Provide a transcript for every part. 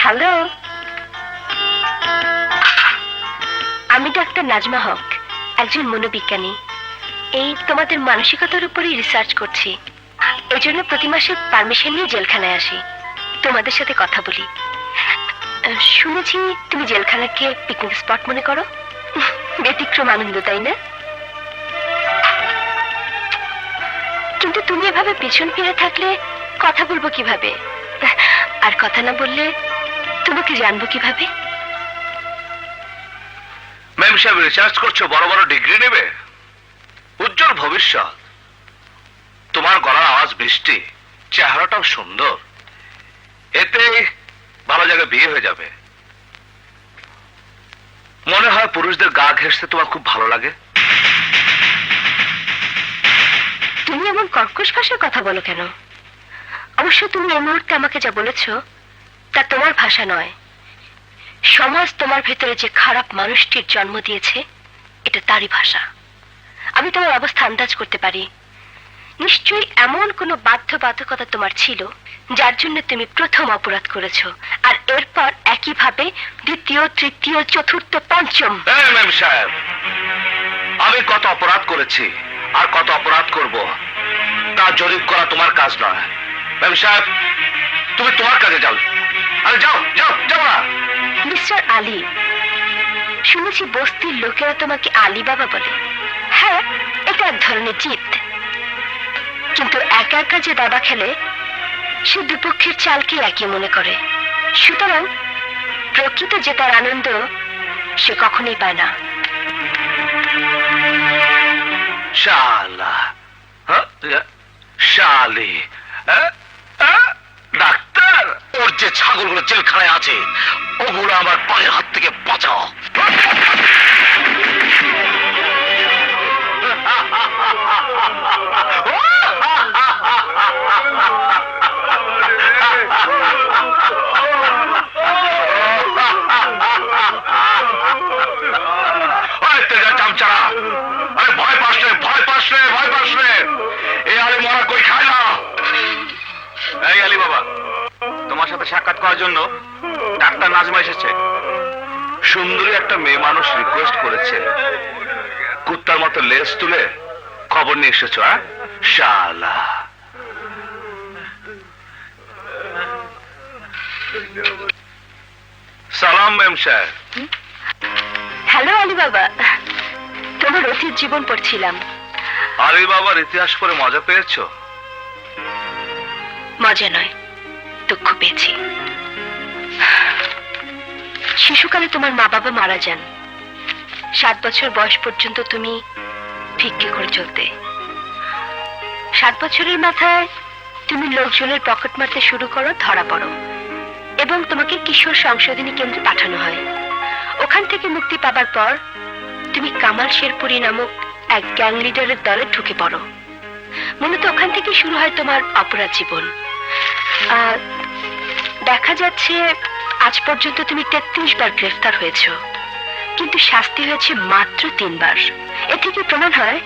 Hello, আমি doctor Nazma হক, একজন মনোবিজ্ঞানী। এই তোমাদের মানসিকতার উপরই রিসার্চ করছি। এই জন্য প্রতি মাসে পারমিশন নিয়ে জেলখানায় আসি, তোমাদের সাথে কথা বলি। শুনেছি তুমি জেলখানাকে পিকনিক স্পট মনে করো। ব্যতিক্রম আনন্দ, তাই না? কিন্তু তুমি এভাবে পিছন ফিরে থাকলে কথা বলবো কিভাবে? আর কথা না বললে তোমাকে জানবো কিভাবে? ম্যাম সাহেব রিসার্চ করছো, বড় বড় ডিগ্রি নেবে, উজ্জ্বল ভবিষ্যৎ। তোমার গলার আওয়াজ মিষ্টি, চেহারাটাও সুন্দর, এতে ভালো জায়গায় বিয়ে হয়ে যাবে। মনে হয় পুরুষদের গা ঘেঁষতে তোমার খুব ভালো লাগে। তুমি এমন কর্কশ ভাষায় কথা বলো কেন? অবশ্য তুমি এই মুহূর্তে আমাকে যা বলেছ তা তোমার ভাষা নয়। সমাজ তোমার ভেতরে যে খারাপ মানুষটির জন্ম দিয়েছে এটা তারই ভাষা। আমি তোমার অবস্থা আন্দাজ করতে পারি। নিশ্চয়ই এমন কোনো বাধ্যবাধকতা তোমার ছিল যার জন্য তুমি প্রথম অপরাধ করেছো, আর এরপর একইভাবে দ্বিতীয়, তৃতীয়, চতুর্থ, পঞ্চম। ম্যাম সাহেব, আমি কত অপরাধ করেছি আর কত অপরাধ করব তা জরিপ করা তোমার কাজ নয়। ম্যাম সাহেব, তুমি তোমার কাজে যাও। আরে যাও যাও যাও না। মিস্টার আলী, শুনেছি বস্তির লোকেরা তোমাকে আলী বাবা বলে। হ্যাঁ, এটা এক ধরনের জিত, কিন্তু একা একা যে দাবা খেলে সে দুপক্ষের চালকে একই মনে করে। সুতরাং প্রকৃত জেতার আনন্দ সে কখনোই পায় না। শালা, শালি, ডাক্তার, ওর যে ছাগলগুলো জেলখানায় আছে ওগুলো আমার পায়ের হাত থেকে বাঁচাও। চামচারা, আরে ভয় পাস রে, ভয় পাস রে, ভয় পাস রে। এই আলে মরা কই খায় না। এই আলী বাবা, তোমার সাথে সাক্ষাৎ করার জন্য ডাক্তার নাজমা এসেছে। সুন্দরী একটা মেয়ে মানুষ রিকোয়েস্ট করেছে। কুত্তার মতো লেজ তুলে খবর নিয়ে এসেছো? শালা। সালাম ম্যাম সাহেব। হ্যালো আলী বাবা, তোমার অতীত জীবন পড়ছিলাম। আলী বাবার ইতিহাস পড়ে মজা পেয়েছো? মজা নয়, দুঃখ পেয়েছি। শিশুকালে তোমার মা বাবা মারা যান। 7 বছর বয়স পর্যন্ত তুমি ভিক্ষে করে চলতে। 7 বছরের মাথায় তুমি লোকজনের পকেট মারতে শুরু করো, ধরা পড়ো এবং তোমাকে কিশোর সংশোধনী কেন্দ্রে পাঠানো হয়। ওখান থেকে মুক্তি পাবার পর তুমি কামাল শেরপুরি নামক এক গ্যাং লিডারের দলে ঢুকে পড়ো। মূলত ওখান থেকে শুরু হয় তোমার অপরাধ জীবন। দেখা যাচ্ছে আজ পর্যন্ত তুমি 33 বার গ্রেফতার হয়েছ, কিন্তু শাস্তি হয়েছে মাত্র 3 বার। এ থেকে প্রমাণ হয়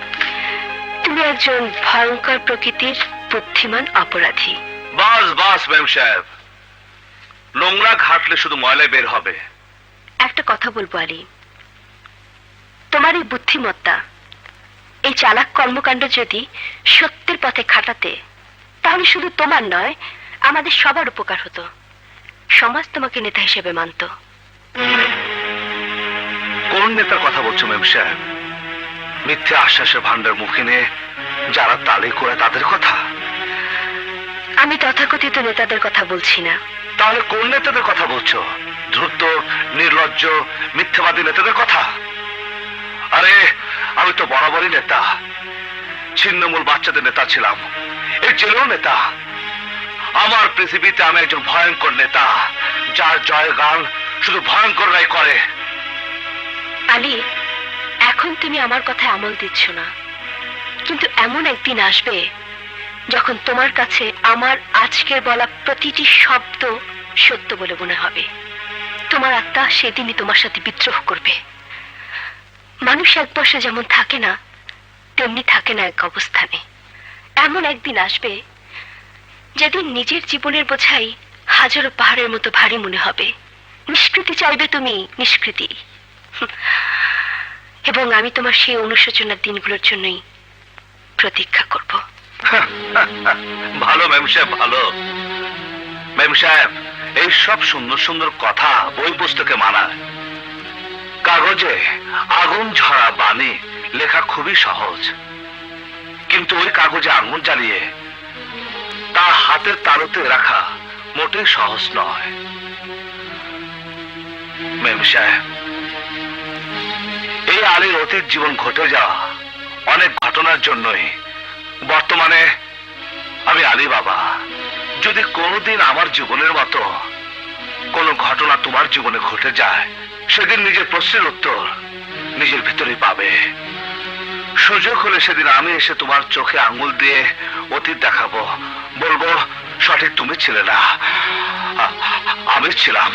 তুমি একজন ভয়ঙ্কর প্রকৃতির বুদ্ধিমান অপরাধী। বাস বাস ম্যাম সাহেব, নোংরা ঘাটলে শুধু ময়লা বের হবে। একটা কথা বলবো আলী, তোমার এই বুদ্ধিমত্তা, এই চালাক কর্মকাণ্ড যদি সত্যের পথে খাটাতে, তাহলে শুধু তোমার নয় আমাদের সবার উপকার হতো। সমাজ তোমাকে নেতা হিসেবে মানত। কোন নেতার কথা বলছো ম্যাম সাহেব? মিথ্যে আশ্বাসের ভান্ডার মুখে নিয়ে যারা তালে করে তাদের কথা? আমি তথাকথিত নেতাদের কথা বলছি না। তাহলে কোন নেতাদের কথা বলছো? ধূর্ত, নির্লজ্জ, মিথ্যাবাদী নেতাদের কথা? আরে আমি তো বরাবরই নেতা, ছিন্নমূল বাচ্চাদের নেতা ছিলাম, এই জেলেও নেতা। আমার পৃথিবীতে আমি একজন ভয়ঙ্কর নেতা, যার জয়গান শুধু ভয়ঙ্কররাই করে। আলী, এখন তুমি আমার কথায় আমল দিচ্ছ না, কিন্তু এমন একদিন আসবে যখন তোমার কাছে আমার আজকের বলা প্রতিটি শব্দ সত্য বলে মনে হবে। তোমার আত্মা সেদিনই তোমার সাথে বিদ্রোহ করবে। মানুষ এক বসে যেমন থাকে না, তেমনি থাকে না এক অবস্থানে। এমন একদিন আসবে যেদিন নিজের জীবনের বোঝাই হাজারো পাহাড়ের মতো ভারী মনে হবে। নিষ্কৃতি চাইবে তুমি, নিষ্কৃতি। এবং আমি তোমার সেই অনুশোচনার দিনগুলোর জন্যই প্রতীক্ষা করব। ভালো ম্যাম সাহেব, ভালো। ম্যাম সাহেব, এই সব সুন্দর সুন্দর কথা বই পুস্তকে মানায়, কাগজে আগুন ঝরা বাণী লেখা খুবই সহজ, কিন্তু ওই কাগজে আগুন জ্বালিয়ে তা হাতের তালুতে রাখা মোটেই সহজ নয়। ম্যাম সাহেব, এই আলীর অতীত জীবন ঘটে যাওয়া অনেক ঘটনার জন্যই বর্তমানে আমি আলী বাবা। যদি কোনোদিন আমার জীবনের মতো কোনো ঘটনা তোমার জীবনে ঘটে যায়, সেদিন নিজের প্রশ্নের উত্তর নিজের ভিতরেই পাবে। সুযোগ হলে সেদিন আমি এসে তোমার চোখে আঙ্গুল দিয়ে অতীত দেখাবো, বলবো সঠিক তুমি ছিলে না, আমি ছিলাম।